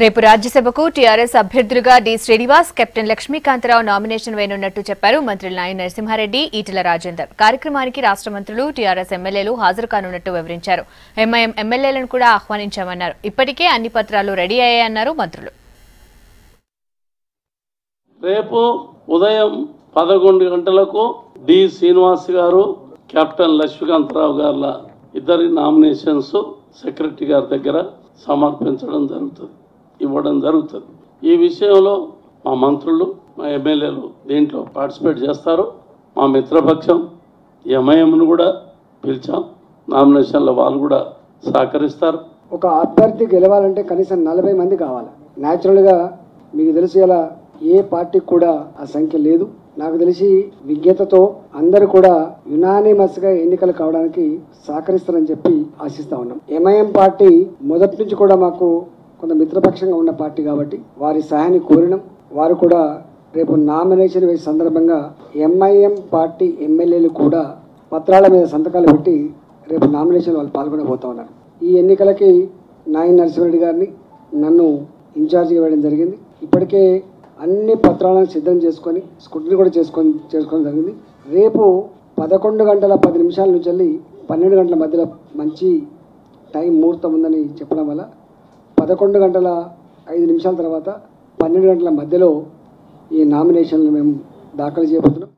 రేపు రాజ్యసభకు టీఆర్ఎస్ అభ్యర్థులుగా D Srinivas, captain Lakshmikantha Rao nomination వేయనున్నట్టు చెప్పారు మంత్రులు నాయన నరసింహారెడ్డి, ఈటెల రాజేందర్. కార్యక్రమానికి రాష్ట్ర మంత్రులు, టీఆర్ఎస్ ఎమ్మెల్యేలు హాజరు కానున్నట్టు వివరించారు. ఎంఐఎం ఎమ్మెల్యేలను కూడా ఆహ్వానించామన్నారు. ఇప్పటికే అన్ని పత్రాలు రెడీ అయ్యాయన్నారు మంత్రులు. రేపు ఉదయం 11 గంటలకు డి శ్రీనివాస్ గారు, కెప్టెన్ లక్ష్మీకాంతరావు గారుల ఇద్దరి నామినేషన్స్ సెక్రటరీ గారి దగ్గర సమర్పించడం జరుగుతుంది, ఇవ్వడం జరుగుతుంది. ఈ విషయంలో మా మంత్రులు, మా ఎమ్మెల్యేలు దీంట్లో పార్టిసిపేట్ చేస్తారు. మా మిత్రపక్షం ఎంఐఎంను కూడా పిలిచాం, నామినేషన్లో వాళ్ళు కూడా సహకరిస్తారు. ఒక అభ్యర్థి గెలవాలంటే కనీసం 40 మంది కావాలి. న్యాచురల్గా మీకు తెలిసి అలా ఏ పార్టీకి కూడా ఆ సంఖ్య లేదు. నాకు తెలిసి విజ్ఞతతో అందరూ కూడా యునానిమస్గా ఎన్నికలు కావడానికి సహకరిస్తారని చెప్పి ఆశిస్తా ఉన్నాం. ఎంఐఎం పార్టీ మొదటి నుంచి కూడా మాకు కొంత మిత్రపక్షంగా ఉన్న పార్టీ కాబట్టి వారి సహాయాన్ని కోరినాం. వారు కూడా రేపు నామినేషన్ వేసే సందర్భంగా ఎంఐఎం పార్టీ ఎమ్మెల్యేలు కూడా పత్రాల మీద సంతకాలు పెట్టి రేపు నామినేషన్ వాళ్ళు పాల్గొనబోతా ఉన్నారు. ఈ ఎన్నికలకి నాయన నరసింహారెడ్డి గారిని నన్ను ఇన్ఛార్జిగా వేయడం జరిగింది. ఇప్పటికే అన్ని పత్రాలను సిద్ధం చేసుకొని స్క్రూటినీ కూడా చేసుకోవడం జరిగింది. రేపు 11 గంటల 10 నిమిషాల నుంచి వెళ్ళి 12 గంటల మధ్యలో మంచి టైం ముహూర్తం ఉందని చెప్పడం వల్ల 11 గంటల 5 నిమిషాల తర్వాత 12 గంటల మధ్యలో ఈ నామినేషన్లు మేము దాఖలు చేయబోతున్నాం.